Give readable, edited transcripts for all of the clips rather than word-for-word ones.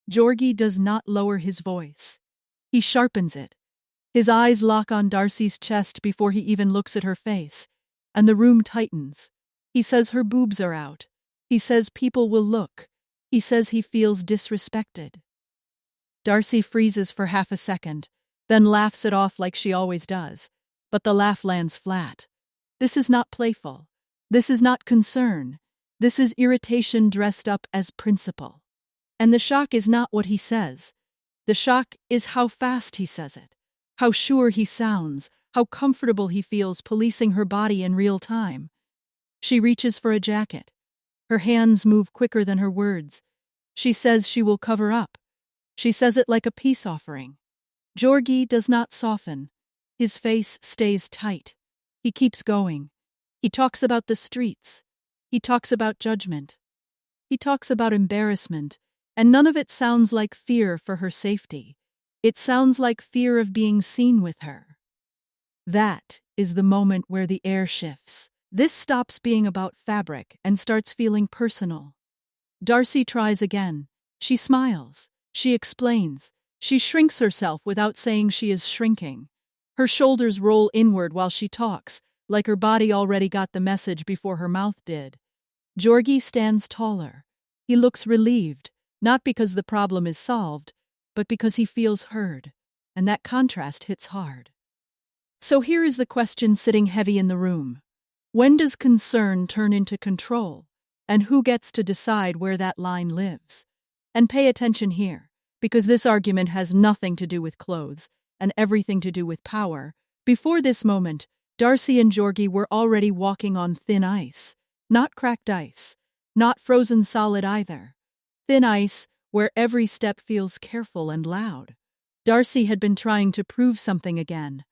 Georgi does not lower his voice. He sharpens it. His eyes lock on Darcey's chest before he even looks at her face, and the room tightens. He says her boobs are out. He says people will look. He says he feels disrespected. Darcey freezes for half a second, then laughs it off like she always does. But the laugh lands flat. This is not playful. This is not concern. This is irritation dressed up as principle. And the shock is not what he says. The shock is how fast he says it, how sure he sounds, how comfortable he feels policing her body in real time. She reaches for a jacket. Her hands move quicker than her words. She says she will cover up. She says it like a peace offering. Georgi does not soften. His face stays tight. He keeps going. He talks about the streets. He talks about judgment. He talks about embarrassment, and none of it sounds like fear for her safety. It sounds like fear of being seen with her. That is the moment where the air shifts. This stops being about fabric and starts feeling personal. Darcey tries again. She smiles. She explains. She shrinks herself without saying she is shrinking. Her shoulders roll inward while she talks, like her body already got the message before her mouth did. Georgi stands taller. He looks relieved, not because the problem is solved, but because he feels heard, and that contrast hits hard. So here is the question sitting heavy in the room. When does concern turn into control? And who gets to decide where that line lives? And pay attention here, because this argument has nothing to do with clothes and everything to do with power. Before this moment, Darcey and Georgi were already walking on thin ice. Not cracked ice, not frozen solid either. Thin ice where every step feels careful and loud. Darcey had been trying to prove something again.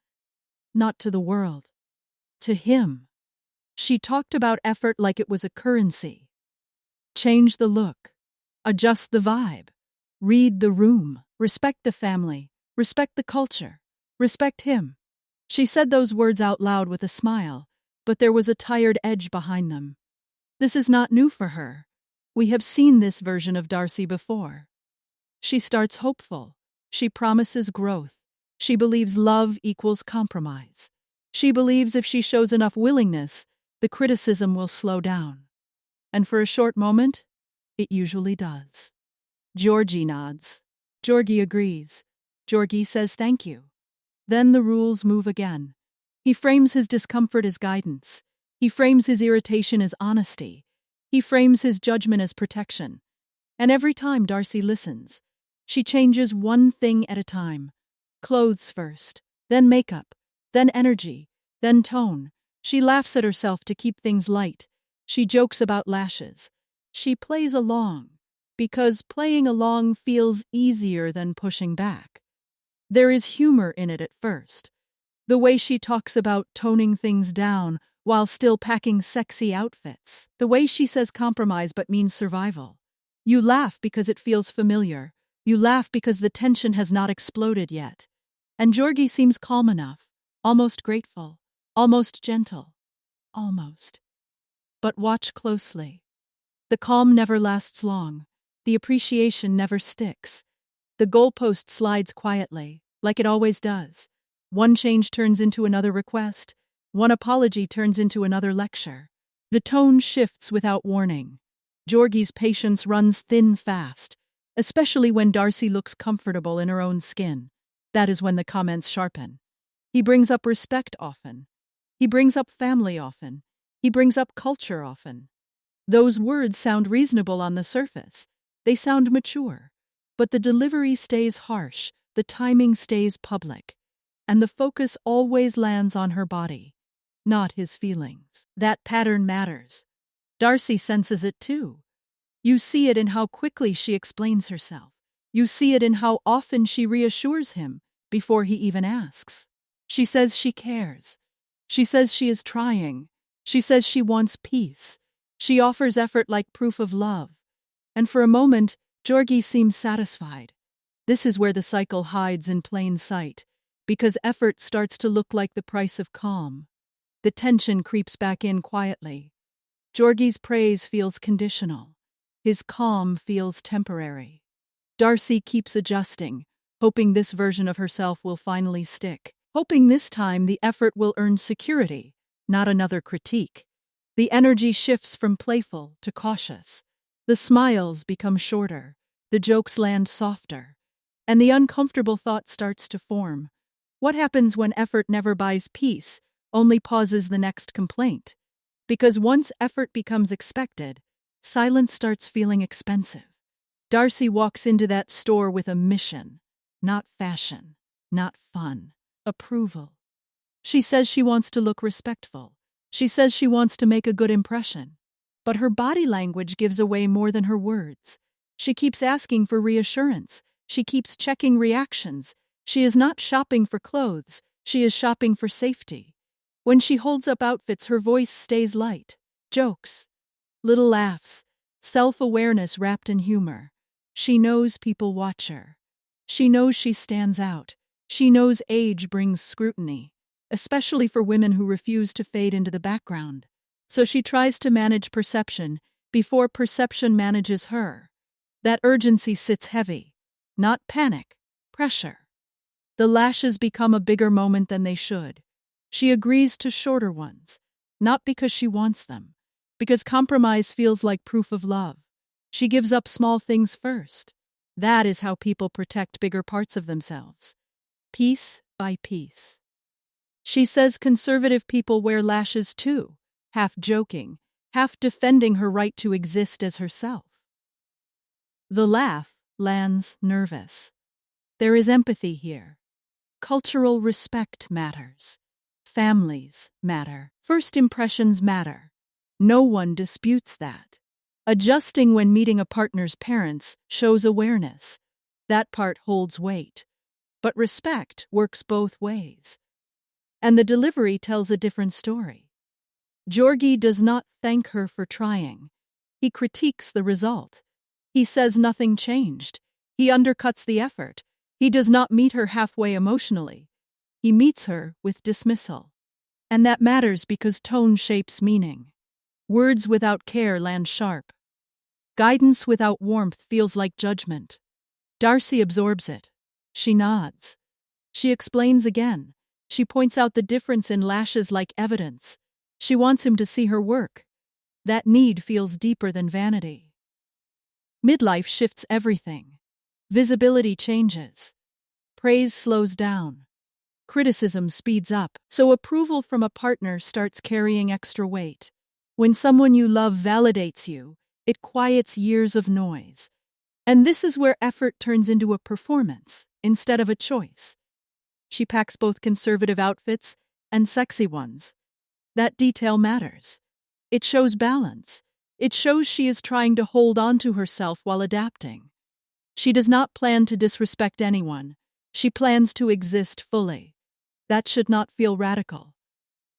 Not to the world. To him. She talked about effort like it was a currency. Change the look. Adjust the vibe. Read the room. Respect the family. Respect the culture. Respect him. She said those words out loud with a smile, but there was a tired edge behind them. This is not new for her. We have seen this version of Darcey before. She starts hopeful. She promises growth. She believes love equals compromise. She believes if she shows enough willingness, the criticism will slow down. And for a short moment, it usually does. Georgi nods. Georgi agrees. Georgi says thank you. Then the rules move again. He frames his discomfort as guidance. He frames his irritation as honesty. He frames his judgment as protection. And every time Darcey listens, she changes one thing at a time. Clothes first, then makeup, then energy, then tone. She laughs at herself to keep things light. She jokes about lashes. She plays along, because playing along feels easier than pushing back. There is humor in it at first. The way she talks about toning things down while still packing sexy outfits. The way she says compromise but means survival. You laugh because it feels familiar. You laugh because the tension has not exploded yet. And Georgi seems calm enough, almost grateful, almost gentle. Almost. But watch closely. The calm never lasts long. The appreciation never sticks. The goalpost slides quietly, like it always does. One change turns into another request. One apology turns into another lecture. The tone shifts without warning. Georgi's patience runs thin fast, especially when Darcey looks comfortable in her own skin. That is when the comments sharpen. He brings up respect often. He brings up family often. He brings up culture often. Those words sound reasonable on the surface. They sound mature. But the delivery stays harsh, the timing stays public, and the focus always lands on her body, not his feelings. That pattern matters. Darcey senses it too. You see it in how quickly she explains herself. You see it in how often she reassures him before he even asks. She says she cares. She says she is trying. She says she wants peace. She offers effort like proof of love. And for a moment, Georgi seems satisfied. This is where the cycle hides in plain sight, because effort starts to look like the price of calm. The tension creeps back in quietly. Georgi's praise feels conditional. His calm feels temporary. Darcey keeps adjusting, hoping this version of herself will finally stick. Hoping this time the effort will earn security, not another critique. The energy shifts from playful to cautious. The smiles become shorter, the jokes land softer, and the uncomfortable thought starts to form. What happens when effort never buys peace, only pauses the next complaint? Because once effort becomes expected, silence starts feeling expensive. Darcey walks into that store with a mission, not fashion, not fun, approval. She says she wants to look respectful. She says she wants to make a good impression. But her body language gives away more than her words. She keeps asking for reassurance. She keeps checking reactions. She is not shopping for clothes. She is shopping for safety. When she holds up outfits, her voice stays light. Jokes, little laughs, self-awareness wrapped in humor. She knows people watch her. She knows she stands out. She knows age brings scrutiny, especially for women who refuse to fade into the background. So she tries to manage perception before perception manages her. That urgency sits heavy, not panic, pressure. The lashes become a bigger moment than they should. She agrees to shorter ones, not because she wants them, because compromise feels like proof of love. She gives up small things first. That is how people protect bigger parts of themselves, piece by piece. She says conservative people wear lashes too, half joking, half defending her right to exist as herself. The laugh lands nervous. There is empathy here. Cultural respect matters. Families matter. First impressions matter. No one disputes that. Adjusting when meeting a partner's parents shows awareness. That part holds weight. But respect works both ways. And the delivery tells a different story. Georgi does not thank her for trying. He critiques the result. He says nothing changed. He undercuts the effort. He does not meet her halfway emotionally. He meets her with dismissal. And that matters because tone shapes meaning. Words without care land sharp. Guidance without warmth feels like judgment. Darcey absorbs it. She nods. She explains again. She points out the difference in lashes like evidence. She wants him to see her work. That need feels deeper than vanity. Midlife shifts everything. Visibility changes. Praise slows down. Criticism speeds up, so approval from a partner starts carrying extra weight. When someone you love validates you, it quiets years of noise. And this is where effort turns into a performance instead of a choice. She packs both conservative outfits and sexy ones. That detail matters. It shows balance. It shows she is trying to hold on to herself while adapting. She does not plan to disrespect anyone. She plans to exist fully. That should not feel radical.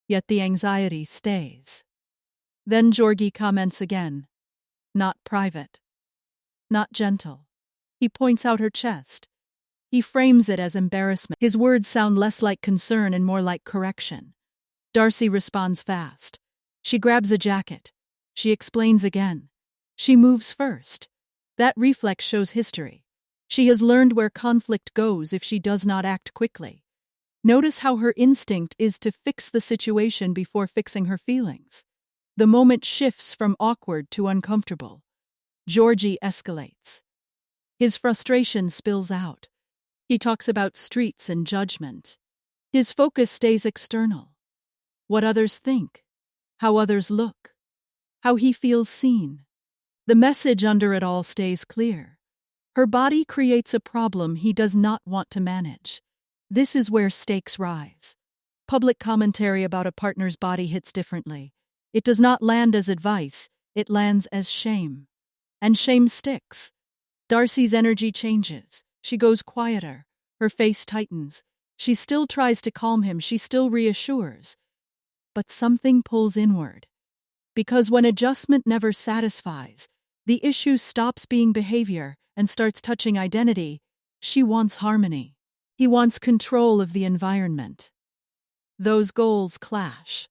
Yet the anxiety stays. Then Georgi comments again. Not private. Not gentle. He points out her chest. He frames it as embarrassment. His words sound less like concern and more like correction. Darcey responds fast. She grabs a jacket. She explains again. She moves first. That reflex shows history. She has learned where conflict goes if she does not act quickly. Notice how her instinct is to fix the situation before fixing her feelings. The moment shifts from awkward to uncomfortable. Georgi escalates. His frustration spills out. He talks about streets and judgment. His focus stays external. What others think. How others look. How he feels seen. The message under it all stays clear. Her body creates a problem he does not want to manage. This is where stakes rise. Public commentary about a partner's body hits differently. It does not land as advice, it lands as shame. And shame sticks. Darcey's energy changes. She goes quieter. Her face tightens. She still tries to calm him. She still reassures. But something pulls inward. Because when adjustment never satisfies, the issue stops being behavior and starts touching identity. She wants harmony. He wants control of the environment. Those goals clash.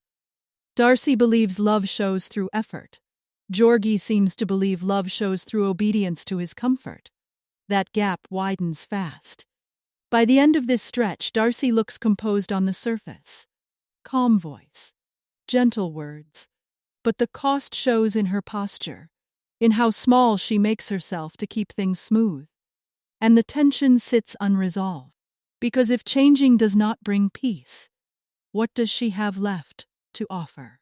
Darcey believes love shows through effort. Georgi seems to believe love shows through obedience to his comfort. That gap widens fast. By the end of this stretch, Darcey looks composed on the surface. Calm voice, gentle words, but the cost shows in her posture, in how small she makes herself to keep things smooth. And the tension sits unresolved. Because if changing does not bring peace, what does she have left to offer?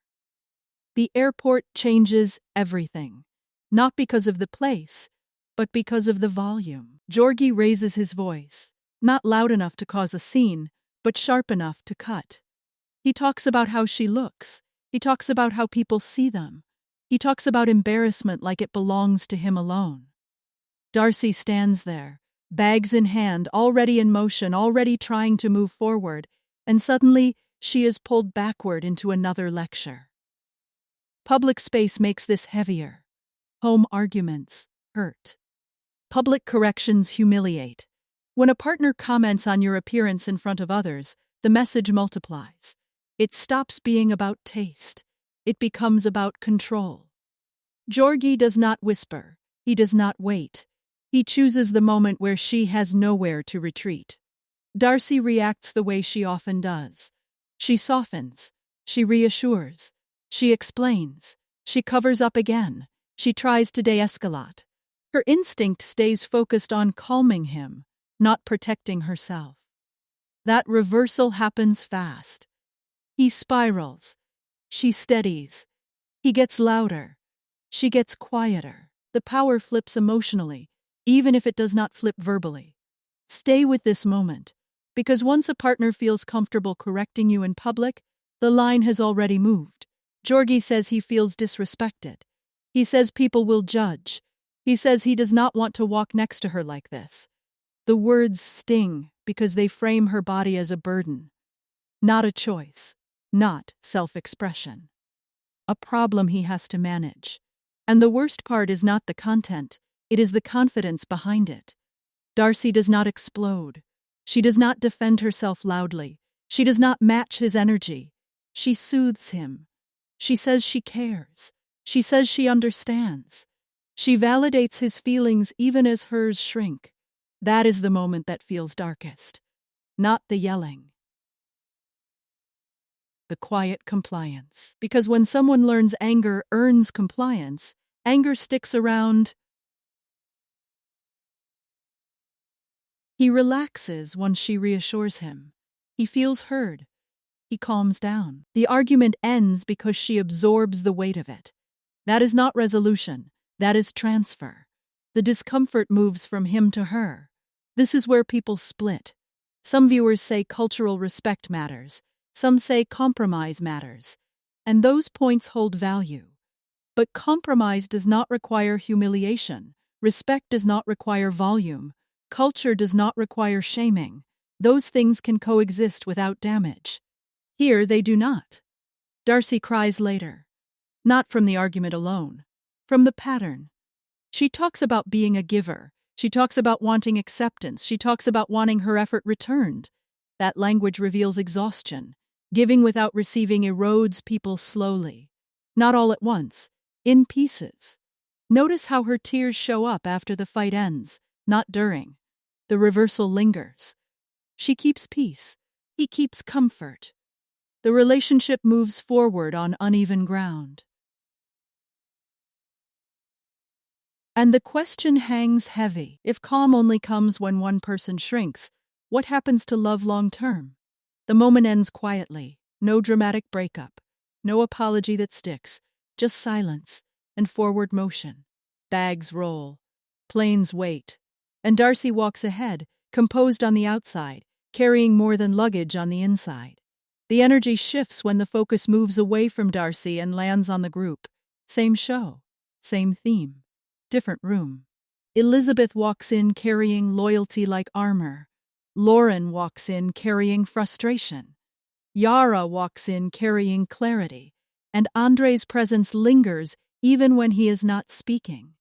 The airport changes everything, not because of the place, but because of the volume. Georgi raises his voice, not loud enough to cause a scene, but sharp enough to cut. He talks about how she looks. He talks about how people see them. He talks about embarrassment like it belongs to him alone. Darcey stands there, bags in hand, already in motion, already trying to move forward, and suddenly she is pulled backward into another lecture. Public space makes this heavier. Home arguments hurt. Public corrections humiliate. When a partner comments on your appearance in front of others, the message multiplies. It stops being about taste. It becomes about control. Georgi does not whisper. He does not wait. He chooses the moment where she has nowhere to retreat. Darcey reacts the way she often does. She softens. She reassures. She explains. She covers up again. She tries to de-escalate. Her instinct stays focused on calming him, not protecting herself. That reversal happens fast. He spirals. She steadies. He gets louder. She gets quieter. The power flips emotionally, even if it does not flip verbally. Stay with this moment, because once a partner feels comfortable correcting you in public, the line has already moved. Georgi says he feels disrespected. He says people will judge. He says he does not want to walk next to her like this. The words sting because they frame her body as a burden, not a choice, not self-expression. A problem he has to manage. And the worst part is not the content, it is the confidence behind it. Darcey does not explode. She does not defend herself loudly. She does not match his energy. She soothes him. She says she cares. She says she understands. She validates his feelings even as hers shrink. That is the moment that feels darkest. Not the yelling. The quiet compliance. Because when someone learns anger earns compliance, anger sticks around. He relaxes once she reassures him. He feels heard. He calms down. The argument ends because she absorbs the weight of it. That is not resolution. That is transfer. The discomfort moves from him to her. This is where people split. Some viewers say cultural respect matters. Some say compromise matters. And those points hold value. But compromise does not require humiliation. Respect does not require volume. Culture does not require shaming. Those things can coexist without damage. Here they do not. Darcey cries later. Not from the argument alone. From the pattern. She talks about being a giver. She talks about wanting acceptance. She talks about wanting her effort returned. That language reveals exhaustion. Giving without receiving erodes people slowly. Not all at once. In pieces. Notice how her tears show up after the fight ends, not during. The reversal lingers. She keeps peace. He keeps comfort. The relationship moves forward on uneven ground. And the question hangs heavy. If calm only comes when one person shrinks, what happens to love long term? The moment ends quietly. No dramatic breakup. No apology that sticks. Just silence and forward motion. Bags roll. Planes wait. And Darcey walks ahead, composed on the outside, carrying more than luggage on the inside. The energy shifts when the focus moves away from Darcey and lands on the group. Same show. Same theme. Different room. Elizabeth walks in carrying loyalty like armor. Loren walks in carrying frustration. Yara walks in carrying clarity. And Andrei's presence lingers even when he is not speaking.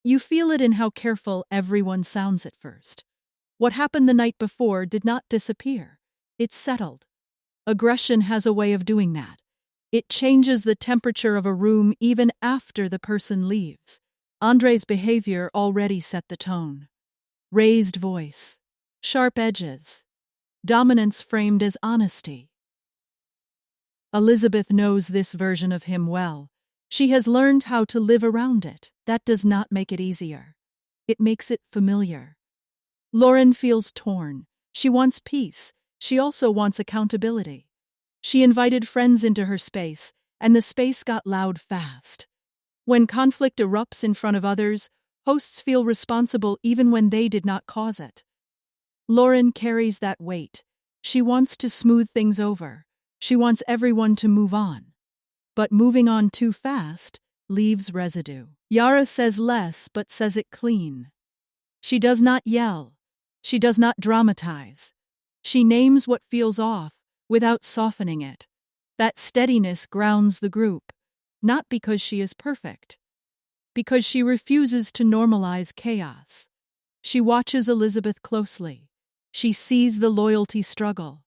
You feel it in how careful everyone sounds at first. What happened the night before did not disappear. It settled. Aggression has a way of doing that. It changes the temperature of a room even after the person leaves. Andrei's behavior already set the tone. Raised voice. Sharp edges. Dominance framed as honesty. Elizabeth knows this version of him well. She has learned how to live around it. That does not make it easier. It makes it familiar. Loren feels torn. She wants peace. She also wants accountability. She invited friends into her space, and the space got loud fast. When conflict erupts in front of others, hosts feel responsible even when they did not cause it. Loren carries that weight. She wants to smooth things over. She wants everyone to move on. But moving on too fast leaves residue. Yara says less but says it clean. She does not yell. She does not dramatize. She names what feels off without softening it. That steadiness grounds the group, not because she is perfect, because she refuses to normalize chaos. She watches Elizabeth closely. She sees the loyalty struggle.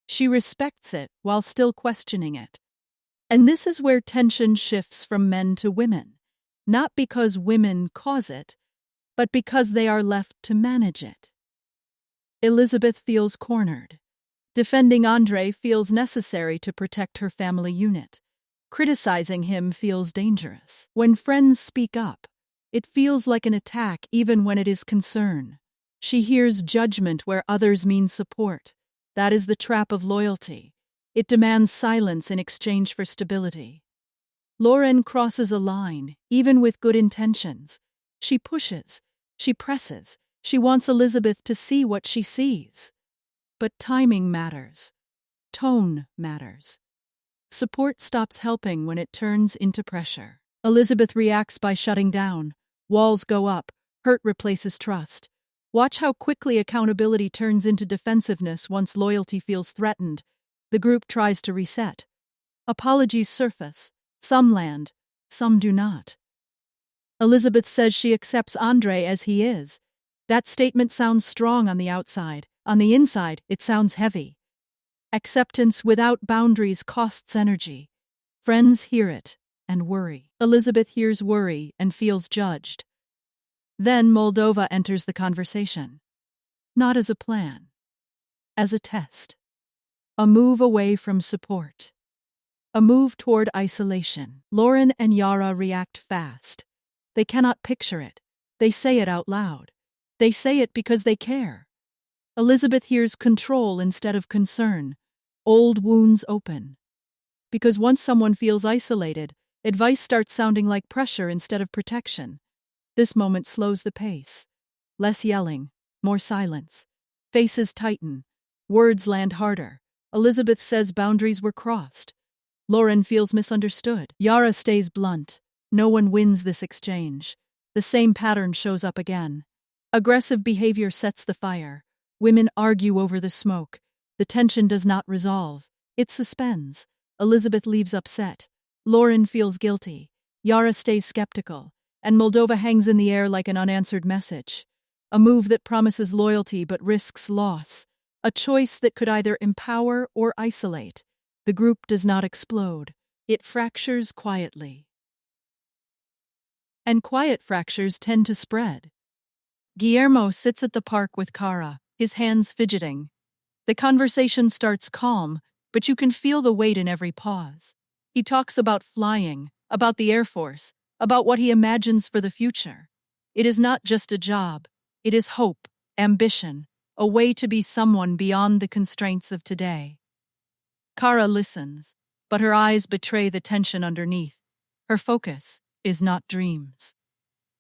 She respects it while still questioning it. And this is where tension shifts from men to women, not because women cause it, but because they are left to manage it. Elizabeth feels cornered. Defending Andrei feels necessary to protect her family unit. Criticizing him feels dangerous. When friends speak up, it feels like an attack even when it is concern. She hears judgment where others mean support. That is the trap of loyalty. It demands silence in exchange for stability. Loren crosses a line, even with good intentions. She pushes, she presses, she wants Elizabeth to see what she sees. But timing matters. Tone matters. Support stops helping when it turns into pressure. Elizabeth reacts by shutting down. Walls go up. Hurt replaces trust. Watch how quickly accountability turns into defensiveness once loyalty feels threatened. The group tries to reset. Apologies surface. Some land, some do not. Elizabeth says she accepts Andrei as he is. That statement sounds strong on the outside. On the inside, it sounds heavy. Acceptance without boundaries costs energy. Friends hear it and worry. Elizabeth hears worry and feels judged. Then Moldova enters the conversation. Not as a plan, as a test. A move away from support. A move toward isolation. Loren and Yara react fast. They cannot picture it. They say it out loud. They say it because they care. Elizabeth hears control instead of concern. Old wounds open. Because once someone feels isolated, advice starts sounding like pressure instead of protection. This moment slows the pace. Less yelling, more silence. Faces tighten. Words land harder. Elizabeth says boundaries were crossed. Loren feels misunderstood. Yara stays blunt. No one wins this exchange. The same pattern shows up again. Aggressive behavior sets the fire. Women argue over the smoke. The tension does not resolve. It suspends. Elizabeth leaves upset. Loren feels guilty. Yara stays skeptical. And Moldova hangs in the air like an unanswered message. A move that promises loyalty but risks loss. A choice that could either empower or isolate. The group does not explode. It fractures quietly. And quiet fractures tend to spread. Guillermo sits at the park with Yara, his hands fidgeting. The conversation starts calm, but you can feel the weight in every pause. He talks about flying, about the Air Force, about what he imagines for the future. It is not just a job. It is hope, ambition, a way to be someone beyond the constraints of today. Yara listens, but her eyes betray the tension underneath. Her focus is not dreams.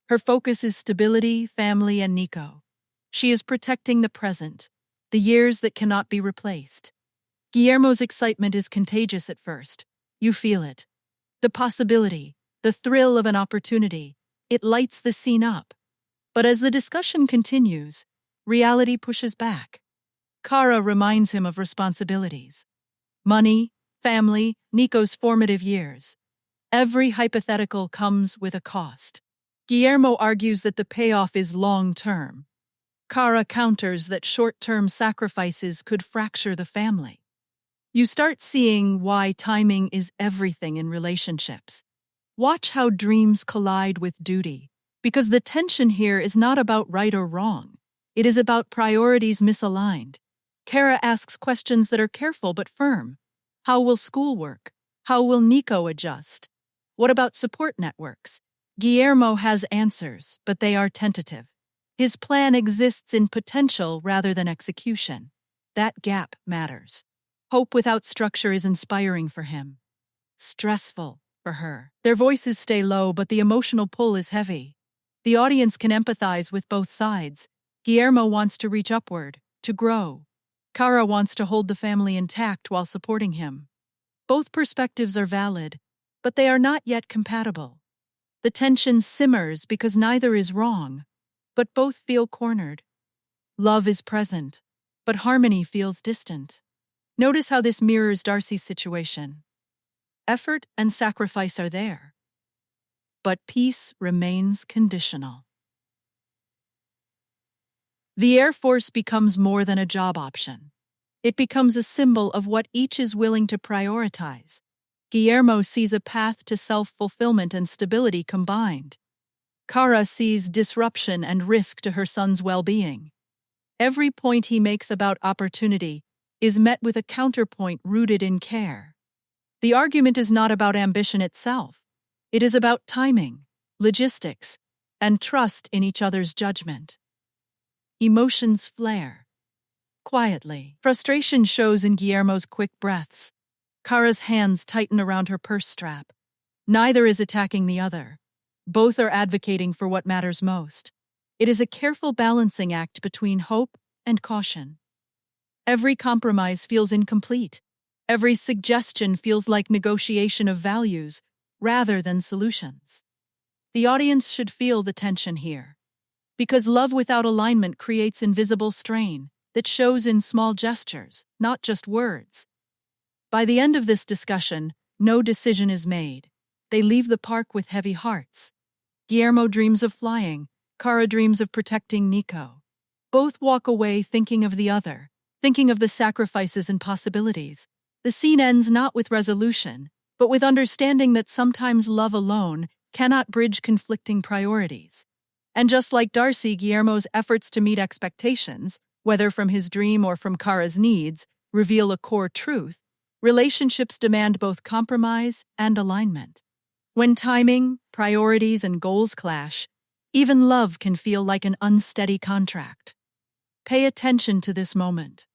Her focus is stability, family, and Nico. She is protecting the present, the years that cannot be replaced. Guillermo's excitement is contagious at first. You feel it. The possibility, the thrill of an opportunity. It lights the scene up. But as the discussion continues, reality pushes back. Yara reminds him of responsibilities. Money, family, Nico's formative years. Every hypothetical comes with a cost. Guillermo argues that the payoff is long-term. Yara counters that short-term sacrifices could fracture the family. You start seeing why timing is everything in relationships. Watch how dreams collide with duty, because the tension here is not about right or wrong. It is about priorities misaligned. Kara asks questions that are careful but firm. How will school work? How will Nico adjust? What about support networks? Guillermo has answers, but they are tentative. His plan exists in potential rather than execution. That gap matters. Hope without structure is inspiring for him. Stressful for her. Their voices stay low, but the emotional pull is heavy. The audience can empathize with both sides. Guillermo wants to reach upward, to grow. Kara wants to hold the family intact while supporting him. Both perspectives are valid, but they are not yet compatible. The tension simmers because neither is wrong, but both feel cornered. Love is present, but harmony feels distant. Notice how this mirrors Darcey's situation. Effort and sacrifice are there, but peace remains conditional. The Air Force becomes more than a job option. It becomes a symbol of what each is willing to prioritize. Guillermo sees a path to self-fulfillment and stability combined. Kara sees disruption and risk to her son's well-being. Every point he makes about opportunity is met with a counterpoint rooted in care. The argument is not about ambition itself. It is about timing, logistics, and trust in each other's judgment. Emotions flare. Quietly. Frustration shows in Guillermo's quick breaths. Kara's hands tighten around her purse strap. Neither is attacking the other. Both are advocating for what matters most. It is a careful balancing act between hope and caution. Every compromise feels incomplete. Every suggestion feels like negotiation of values rather than solutions. The audience should feel the tension here, because love without alignment creates invisible strain that shows in small gestures, not just words. By the end of this discussion, no decision is made. They leave the park with heavy hearts. Guillermo dreams of flying, Kara dreams of protecting Nico. Both walk away thinking of the other, thinking of the sacrifices and possibilities. The scene ends not with resolution, but with understanding that sometimes love alone cannot bridge conflicting priorities. And just like Darcey, Guillermo's efforts to meet expectations, whether from his dream or from Kara's needs, reveal a core truth. Relationships demand both compromise and alignment. When timing, priorities, and goals clash, even love can feel like an unsteady contract. Pay attention to this moment,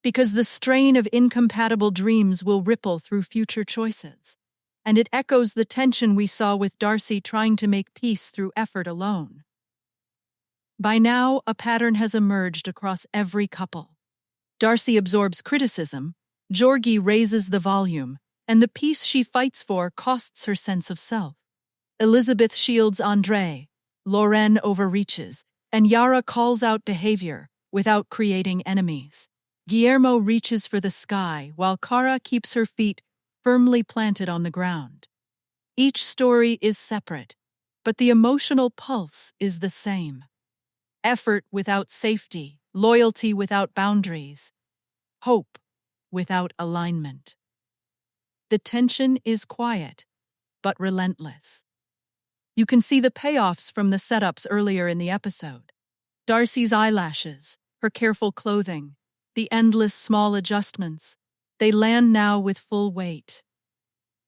because the strain of incompatible dreams will ripple through future choices, and it echoes the tension we saw with Darcey trying to make peace through effort alone. By now, a pattern has emerged across every couple. Darcey absorbs criticism, Georgi raises the volume, and the peace she fights for costs her sense of self. Elizabeth shields Andrei, Loren overreaches, and Yara calls out behavior without creating enemies. Guillermo reaches for the sky while Kara keeps her feet firmly planted on the ground. Each story is separate, but the emotional pulse is the same. Effort without safety, loyalty without boundaries, hope without alignment. The tension is quiet, but relentless. You can see the payoffs from the setups earlier in the episode. Darcey's eyelashes, her careful clothing, the endless small adjustments, they land now with full weight.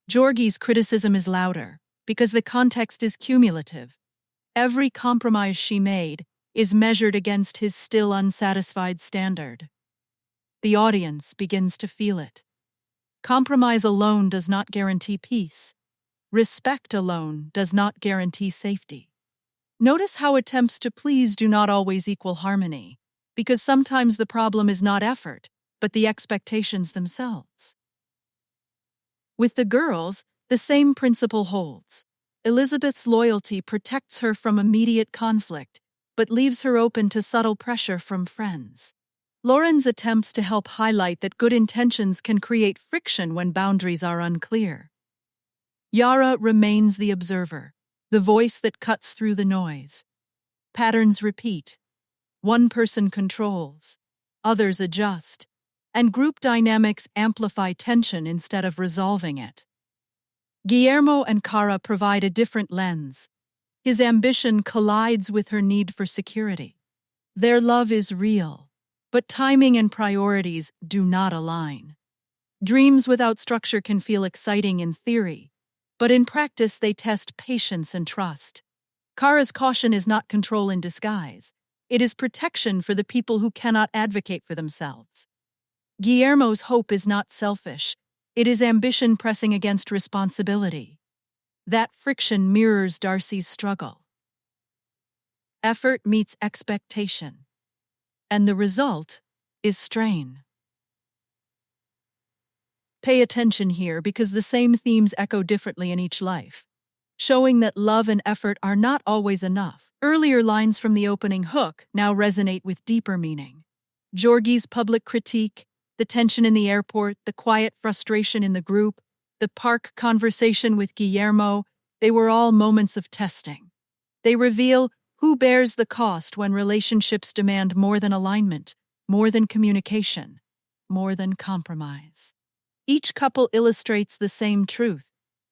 Georgi's criticism is louder, because the context is cumulative. Every compromise she made is measured against his still unsatisfied standard. The audience begins to feel it. Compromise alone does not guarantee peace. Respect alone does not guarantee safety. Notice how attempts to please do not always equal harmony, because sometimes the problem is not effort, but the expectations themselves. With the girls, the same principle holds. Elizabeth's loyalty protects her from immediate conflict, but leaves her open to subtle pressure from friends. Loren's attempts to help highlight that good intentions can create friction when boundaries are unclear. Yara remains the observer, the voice that cuts through the noise. Patterns repeat. One person controls, others adjust, and group dynamics amplify tension instead of resolving it. Guillermo and Kara provide a different lens. His ambition collides with her need for security. Their love is real, but timing and priorities do not align. Dreams without structure can feel exciting in theory, but in practice they test patience and trust. Kara's caution is not control in disguise. It is protection for the people who cannot advocate for themselves. Guillermo's hope is not selfish. It is ambition pressing against responsibility. That friction mirrors Darcey's struggle. Effort meets expectation, and the result is strain. Pay attention here because the same themes echo differently in each life, showing that love and effort are not always enough. Earlier lines from the opening hook now resonate with deeper meaning. Georgi's public critique, the tension in the airport, the quiet frustration in the group, the park conversation with Guillermo, they were all moments of testing. They reveal who bears the cost when relationships demand more than alignment, more than communication, more than compromise. Each couple illustrates the same truth.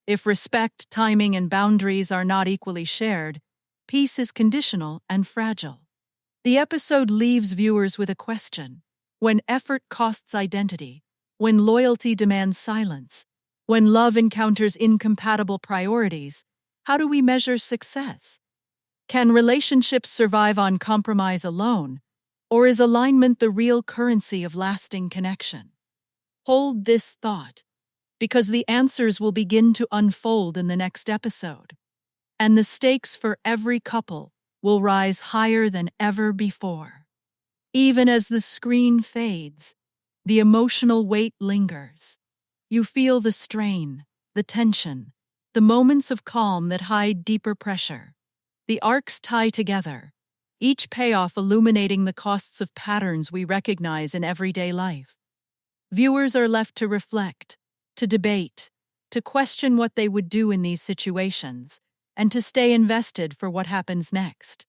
If respect, timing, and boundaries are not equally shared, peace is conditional and fragile. The episode leaves viewers with a question. When effort costs identity, when loyalty demands silence, when love encounters incompatible priorities, how do we measure success? Can relationships survive on compromise alone, or is alignment the real currency of lasting connection? Hold this thought, because the answers will begin to unfold in the next episode, and the stakes for every couple will rise higher than ever before. Even as the screen fades, the emotional weight lingers. You feel the strain, the tension, the moments of calm that hide deeper pressure. The arcs tie together, each payoff illuminating the costs of patterns we recognize in everyday life. Viewers are left to reflect, to debate, to question what they would do in these situations, and to stay invested for what happens next.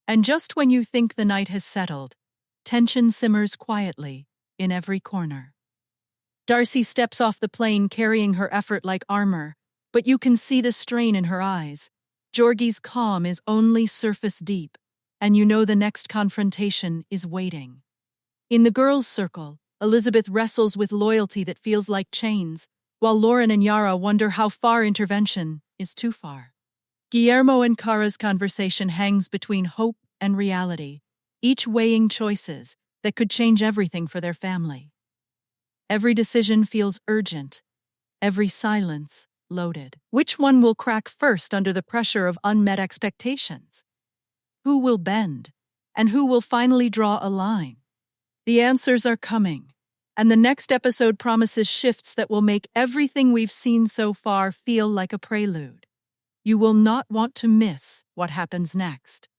And just when you think the night has settled, tension simmers quietly in every corner. Darcey steps off the plane carrying her effort like armor, but you can see the strain in her eyes. Georgi's calm is only surface deep, and you know the next confrontation is waiting. In the girls' circle, Elizabeth wrestles with loyalty that feels like chains, while Loren and Yara wonder how far intervention is too far. Guillermo and Kara's conversation hangs between hope and reality, each weighing choices that could change everything for their family. Every decision feels urgent, every silence loaded. Which one will crack first under the pressure of unmet expectations? Who will bend, and who will finally draw a line? The answers are coming, and the next episode promises shifts that will make everything we've seen so far feel like a prelude. You will not want to miss what happens next.